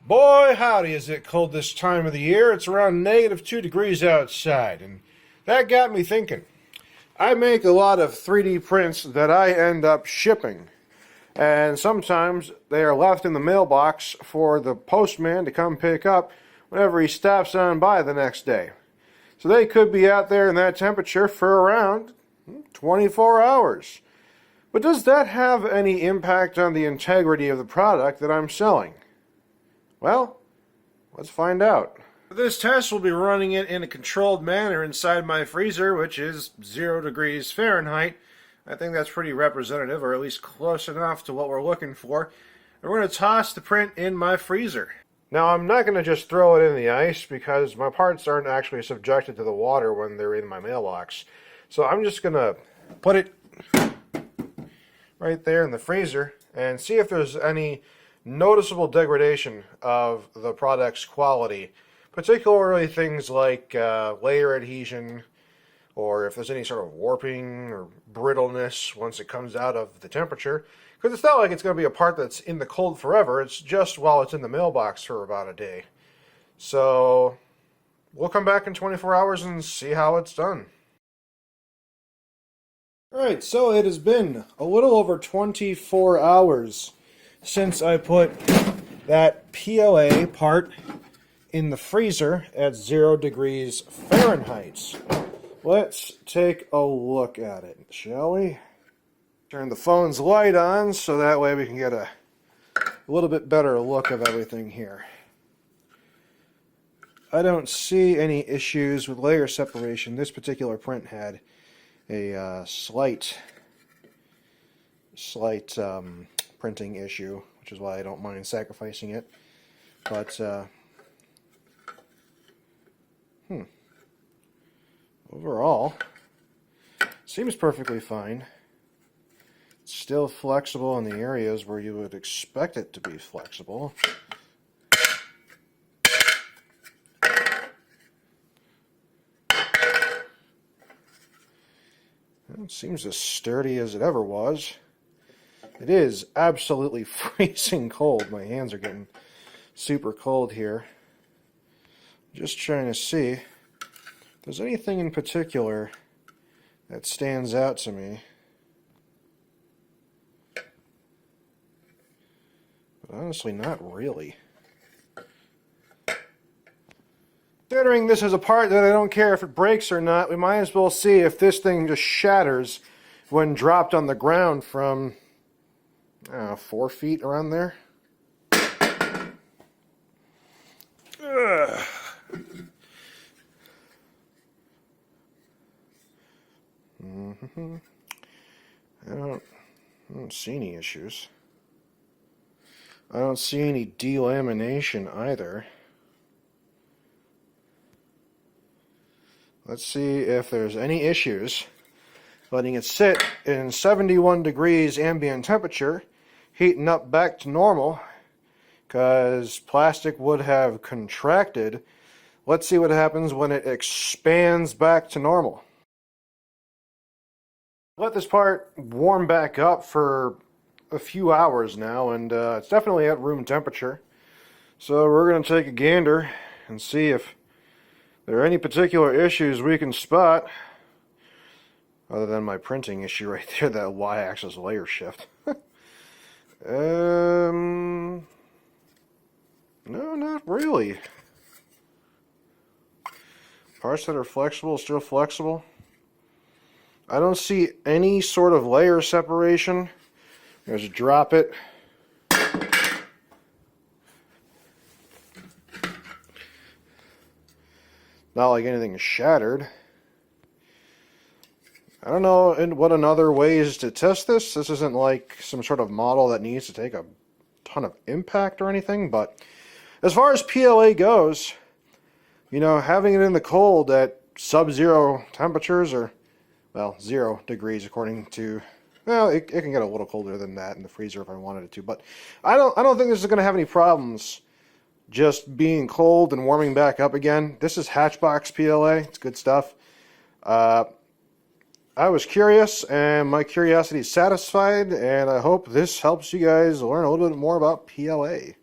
Boy, howdy, is it cold this time of the year. It's around -2 degrees outside, and that got me thinking. I make a lot of 3D prints that I end up shipping, and sometimes they are left in the mailbox for the postman to come pick up whenever he stops on by the next day. So they could be out there in that temperature for around 24 hours. But does that have any impact on the integrity of the product that I'm selling? Well, let's find out. For this test, we'll be running it in a controlled manner inside my freezer, which is 0 degrees Fahrenheit. I think that's pretty representative, or at least close enough to what we're looking for. And we're going to toss the print in my freezer. Now, I'm not going to just throw it in the ice because my parts aren't actually subjected to the water when they're in my mailbox. So I'm just going to put it right there in the freezer and see if there's any noticeable degradation of the product's quality, particularly things like layer adhesion, or if there's any sort of warping or brittleness once it comes out of the temperature. Because it's not like it's going to be a part that's in the cold forever, it's just while it's in the mailbox for about a day. So we'll come back in 24 hours and see how it's done. Alright, so it has been a little over 24 hours since I put that PLA part in the freezer at 0 degrees Fahrenheit. Let's take a look at it, shall we? Turn the phone's light on so that way we can get a little bit better look of everything here. I don't see any issues with layer separation. This particular print had a slight printing issue, which is why I don't mind sacrificing it. But overall, seems perfectly fine. It's still flexible in the areas where you would expect it to be flexible. It seems as sturdy as it ever was. It is absolutely freezing cold. My hands are getting super cold here. Just trying to see if there's anything in particular that stands out to me. But honestly, not really. Considering this is a part that I don't care if it breaks or not, we might as well see if this thing just shatters when dropped on the ground from 4 feet around there. Ugh. I don't see any issues. I don't see any delamination either. Let's see if there's any issues letting it sit in 71 degrees ambient temperature, heating up back to normal, because plastic would have contracted. Let's see what happens when it expands back to normal. Let this part warm back up for a few hours now, and it's definitely at room temperature. So we're going to take a gander and see if there are any particular issues we can spot, other than my printing issue right there, that y-axis layer shift. No, not really. Parts that are flexible, still flexible. I don't see any sort of layer separation. There's a drop it. Not like anything is shattered. I don't know what another way is to test this. This isn't like some sort of model that needs to take a ton of impact or anything, but as far as PLA goes, you know, having it in the cold at sub-zero temperatures, or, well, 0 degrees according to, well, it can get a little colder than that in the freezer if I wanted it to, but I don't think this is going to have any problems just being cold and warming back up again. This is Hatchbox PLA. It's good stuff. I was curious, and my curiosity is satisfied, and I hope this helps you guys learn a little bit more about PLA.